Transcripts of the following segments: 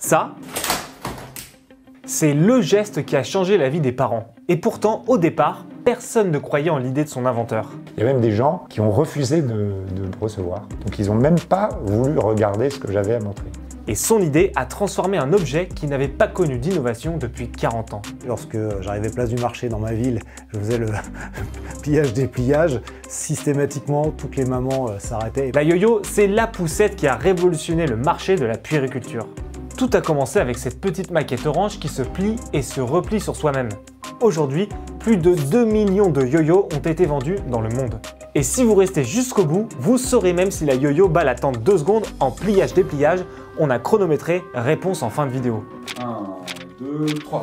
Ça, c'est le geste qui a changé la vie des parents. Et pourtant, au départ, personne ne croyait en l'idée de son inventeur. Il y a même des gens qui ont refusé de me recevoir. Donc ils n'ont même pas voulu regarder ce que j'avais à montrer. Et son idée a transformé un objet qui n'avait pas connu d'innovation depuis 40 ans. Lorsque j'arrivais place du marché dans ma ville, je faisais le pliage-dépliage. Systématiquement, toutes les mamans s'arrêtaient. La yo-yo, c'est la poussette qui a révolutionné le marché de la puériculture. Tout a commencé avec cette petite maquette orange qui se plie et se replie sur soi-même. Aujourd'hui, plus de 2 millions de yo-yo ont été vendus dans le monde. Et si vous restez jusqu'au bout, vous saurez même si la yo-yo bat l'attente 2 secondes en pliage-dépliage. On a chronométré, réponse en fin de vidéo. 1, 2, 3.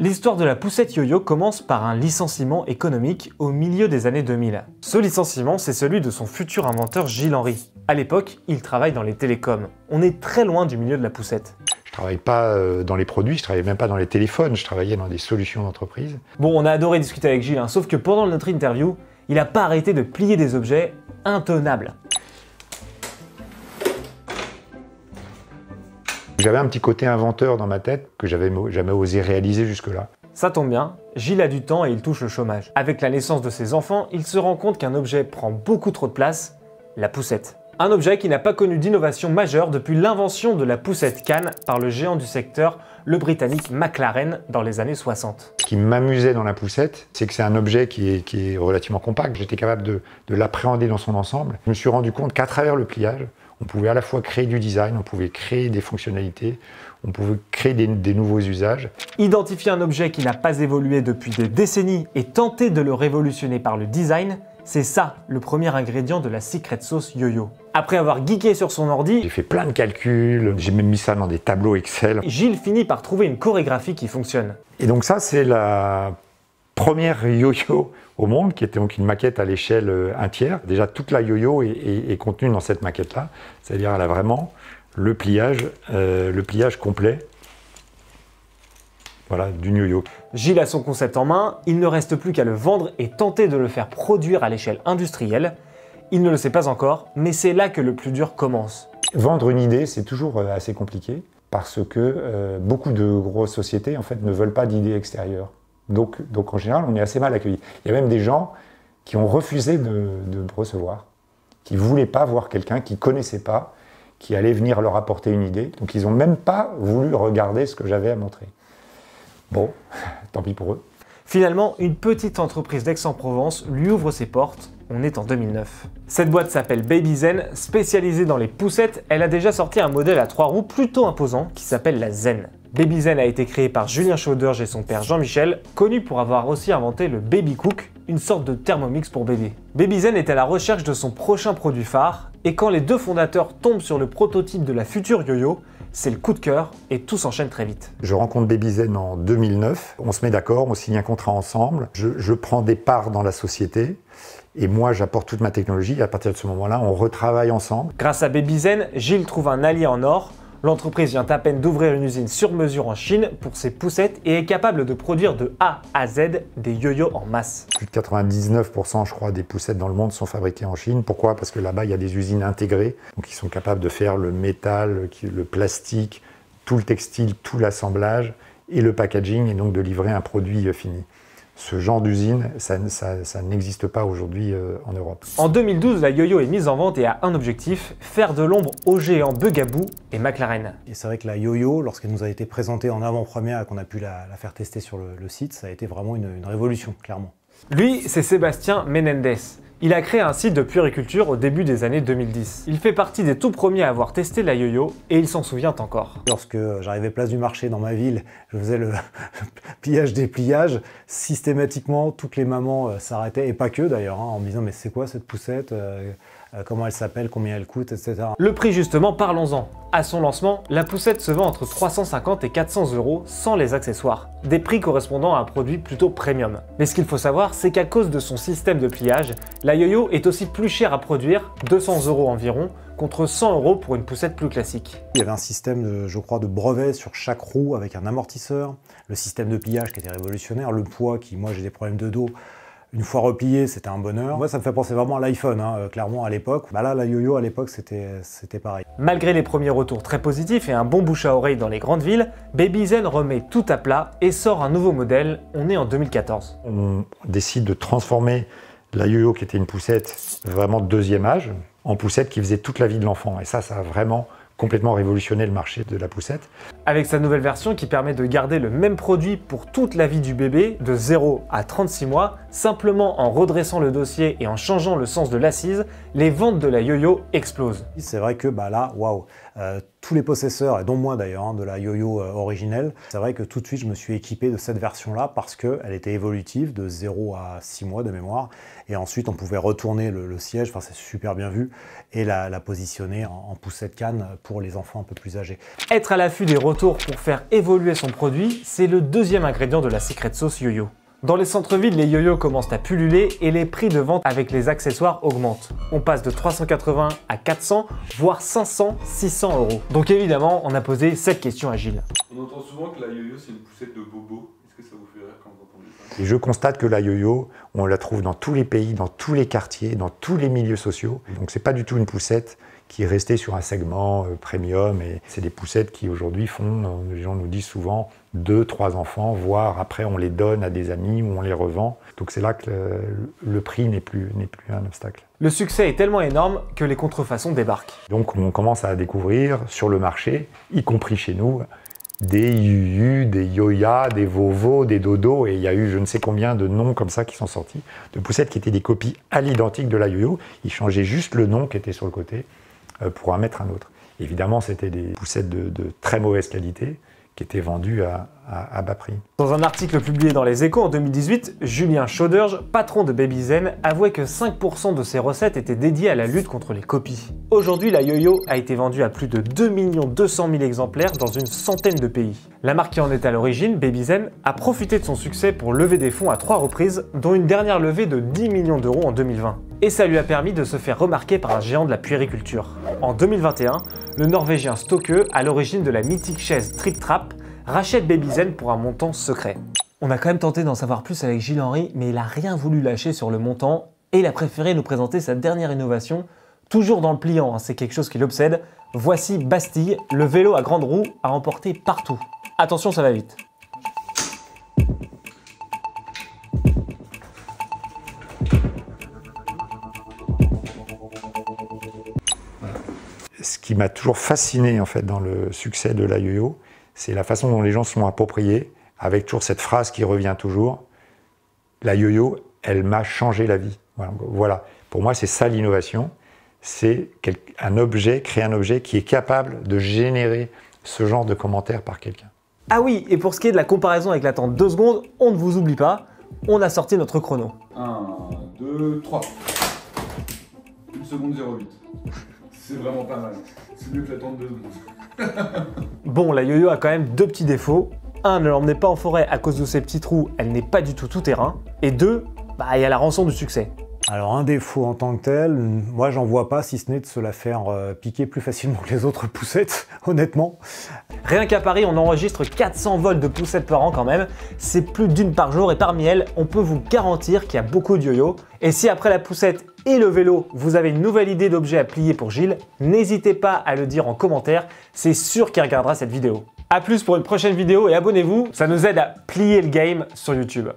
L'histoire de la poussette yo-yo commence par un licenciement économique au milieu des années 2000. Ce licenciement, c'est celui de son futur inventeur Gilles Henry. À l'époque, il travaille dans les télécoms. On est très loin du milieu de la poussette. Je ne travaille pas dans les produits, je ne travaillais même pas dans les téléphones, je travaillais dans des solutions d'entreprise. Bon, on a adoré discuter avec Gilles, sauf que pendant notre interview, il n'a pas arrêté de plier des objets intenables. J'avais un petit côté inventeur dans ma tête que j'avais jamais osé réaliser jusque-là. Ça tombe bien, Gilles a du temps et il touche le chômage. Avec la naissance de ses enfants, il se rend compte qu'un objet prend beaucoup trop de place, la poussette. Un objet qui n'a pas connu d'innovation majeure depuis l'invention de la poussette canne par le géant du secteur, le britannique McLaren, dans les années 60. Ce qui m'amusait dans la poussette, c'est que c'est un objet qui est relativement compact. J'étais capable de l'appréhender dans son ensemble. Je me suis rendu compte qu'à travers le pliage, on pouvait à la fois créer du design, on pouvait créer des fonctionnalités, on pouvait créer des nouveaux usages. Identifier un objet qui n'a pas évolué depuis des décennies et tenter de le révolutionner par le design, c'est ça le premier ingrédient de la secret sauce yo-yo. Après avoir geeké sur son ordi, J'ai fait plein de calculs, j'ai même mis ça dans des tableaux Excel. Gilles finit par trouver une chorégraphie qui fonctionne. Et donc ça, c'est la première yo-yo au monde, qui était donc une maquette à l'échelle 1/3. Déjà, toute la yo-yo est contenue dans cette maquette-là. C'est-à-dire, elle a vraiment le pliage complet, voilà, du yo-yo. Gilles a son concept en main, il ne reste plus qu'à le vendre et tenter de le faire produire à l'échelle industrielle. Il ne le sait pas encore, mais c'est là que le plus dur commence. Vendre une idée, c'est toujours assez compliqué, parce que beaucoup de grosses sociétés, en fait, ne veulent pas d'idées extérieures. Donc en général, on est assez mal accueilli. Il y a même des gens qui ont refusé de me recevoir, qui ne voulaient pas voir quelqu'un qui ne connaissait pas, qui allait venir leur apporter une idée. Donc ils n'ont même pas voulu regarder ce que j'avais à montrer. Bon, tant pis pour eux. Finalement, une petite entreprise d'Aix-en-Provence lui ouvre ses portes. On est en 2009. Cette boîte s'appelle Babyzen, spécialisée dans les poussettes. Elle a déjà sorti un modèle à 3 roues plutôt imposant qui s'appelle la Zen. Babyzen a été créé par Julien Schauderge et son père Jean-Michel, connu pour avoir aussi inventé le Baby Cook, une sorte de Thermomix pour bébé. Babyzen est à la recherche de son prochain produit phare, et quand les deux fondateurs tombent sur le prototype de la future yo-yo, c'est le coup de cœur et tout s'enchaîne très vite. Je rencontre Babyzen en 2009, on se met d'accord, on signe un contrat ensemble, je prends des parts dans la société, et moi j'apporte toute ma technologie, et à partir de ce moment-là, on retravaille ensemble. Grâce à Babyzen, Gilles trouve un allié en or. L'entreprise vient à peine d'ouvrir une usine sur mesure en Chine pour ses poussettes et est capable de produire de A à Z des yo-yo en masse. Plus de 99%, je crois, des poussettes dans le monde sont fabriquées en Chine. Pourquoi? Parce que là-bas, il y a des usines intégrées, donc ils sont capables de faire le métal, le plastique, tout le textile, tout l'assemblage et le packaging, et donc de livrer un produit fini. Ce genre d'usine, ça n'existe pas aujourd'hui en Europe. En 2012, la yo-yo est mise en vente et a un objectif, faire de l'ombre aux géants Bugaboo et McLaren. Et c'est vrai que la yo-yo, lorsqu'elle nous a été présentée en avant-première et qu'on a pu la faire tester sur le site, ça a été vraiment une révolution, clairement. Lui, c'est Sébastien Menendez. Il a créé un site de puériculture au début des années 2010. Il fait partie des tout premiers à avoir testé la yo-yo et il s'en souvient encore. Lorsque j'arrivais place du marché dans ma ville, je faisais le pliage-dépliage. Systématiquement, toutes les mamans s'arrêtaient, et pas que d'ailleurs, en me disant « mais c'est quoi cette poussette comment elle s'appelle, combien elle coûte, etc. » Le prix justement, parlons-en. À son lancement, la poussette se vend entre 350 et 400 € sans les accessoires. Des prix correspondant à un produit plutôt premium. Mais ce qu'il faut savoir, c'est qu'à cause de son système de pliage, la yo-yo est aussi plus chère à produire, 200 € environ, contre 100 € pour une poussette plus classique. Il y avait un système, je crois, de brevet sur chaque roue avec un amortisseur, le système de pliage qui était révolutionnaire, le poids qui, moi j'ai des problèmes de dos, Une fois replié, c'était un bonheur. Moi, ça me fait penser vraiment à l'iPhone, hein, clairement, à l'époque. Bah là, la yo-yo, à l'époque, c'était pareil. Malgré les premiers retours très positifs et un bon bouche à oreille dans les grandes villes, Babyzen remet tout à plat et sort un nouveau modèle. On est en 2014. On décide de transformer la yo-yo, qui était une poussette vraiment de deuxième âge, en poussette qui faisait toute la vie de l'enfant. Et ça a vraiment complètement révolutionné le marché de la poussette. Avec sa nouvelle version qui permet de garder le même produit pour toute la vie du bébé, de 0 à 36 mois, simplement en redressant le dossier et en changeant le sens de l'assise, les ventes de la yo-yo explosent. C'est vrai que bah là, waouh, tous les possesseurs, et dont moi d'ailleurs, hein, de la yo-yo originelle, c'est vrai que tout de suite je me suis équipé de cette version-là parce qu'elle était évolutive de 0 à 6 mois de mémoire. Et ensuite on pouvait retourner le siège, enfin c'est super bien vu, et la positionner en poussette canne pour les enfants un peu plus âgés. Être à l'affût des retours pour faire évoluer son produit, c'est le deuxième ingrédient de la secret sauce yo-yo. Dans les centres-villes, les yo-yo commencent à pulluler et les prix de vente avec les accessoires augmentent. On passe de 380 à 400, voire 500, 600 euros. Donc évidemment, on a posé cette question à Gilles. On entend souvent que la yo-yo c'est une poussette de bobo. Est-ce que ça vous fait rire quand vous entendez ça? Et je constate que la yo-yo, on la trouve dans tous les pays, dans tous les quartiers, dans tous les milieux sociaux. Donc c'est pas du tout une poussette qui est restée sur un segment premium. Et c'est des poussettes qui aujourd'hui font, les gens nous disent souvent, 2, 3 enfants, voire après on les donne à des amis ou on les revend. Donc c'est là que le prix n'est plus un obstacle. Le succès est tellement énorme que les contrefaçons débarquent. Donc on commence à découvrir sur le marché, y compris chez nous, des yuyu, des yoya, des vovo, des dodo, et il y a eu je ne sais combien de noms comme ça qui sont sortis, de poussettes qui étaient des copies à l'identique de la yo-yo. Ils changeaient juste le nom qui était sur le côté pour en mettre un autre. Évidemment, c'était des poussettes de très mauvaise qualité qui étaient vendues à bas prix. Dans un article publié dans Les Échos en 2018, Julien Chauderge, patron de Babyzen, avouait que 5% de ses recettes étaient dédiées à la lutte contre les copies. Aujourd'hui, la yo-yo a été vendue à plus de 2 200 000 exemplaires dans une centaine de pays. La marque qui en est à l'origine, Babyzen, a profité de son succès pour lever des fonds à 3 reprises, dont une dernière levée de 10 millions d'euros en 2020. Et ça lui a permis de se faire remarquer par un géant de la puériculture. En 2021, le Norvégien Stokke, à l'origine de la mythique chaise Trip Trap, rachète Babyzen pour un montant secret. On a quand même tenté d'en savoir plus avec Gilles Henry, mais il a rien voulu lâcher sur le montant et il a préféré nous présenter sa dernière innovation, toujours dans le pliant, hein, c'est quelque chose qui l'obsède. Voici Bastille, le vélo à grande roue à emporter partout. Attention, ça va vite. Ce qui m'a toujours fasciné en fait dans le succès de la yo-yo, c'est la façon dont les gens se l'ont appropriée, avec toujours cette phrase qui revient toujours. La yo-yo, elle m'a changé la vie. Voilà. Pour moi, c'est ça l'innovation. C'est un objet, créer un objet qui est capable de générer ce genre de commentaires par quelqu'un. Ah oui, et pour ce qui est de la comparaison avec l'attente 2 secondes, on ne vous oublie pas, on a sorti notre chrono. 1, 2, 3. 1 seconde 08. C'est vraiment pas mal. C'est mieux que l'attente 2 secondes. Bon, la yo-yo a quand même 2 petits défauts. 1, ne l'emmenez pas en forêt à cause de ses petits trous, elle n'est pas du tout terrain. Et 2, il y a la rançon du succès. Alors un défaut en tant que tel, moi j'en vois pas si ce n'est de se la faire piquer plus facilement que les autres poussettes, honnêtement. Rien qu'à Paris, on enregistre 400 vols de poussettes par an quand même. C'est plus d'une par jour et parmi elles, on peut vous garantir qu'il y a beaucoup de yo-yo. Et si après la poussette et le vélo, vous avez une nouvelle idée d'objet à plier pour Gilles, n'hésitez pas à le dire en commentaire, c'est sûr qu'il regardera cette vidéo. A plus pour une prochaine vidéo et abonnez-vous, ça nous aide à plier le game sur YouTube.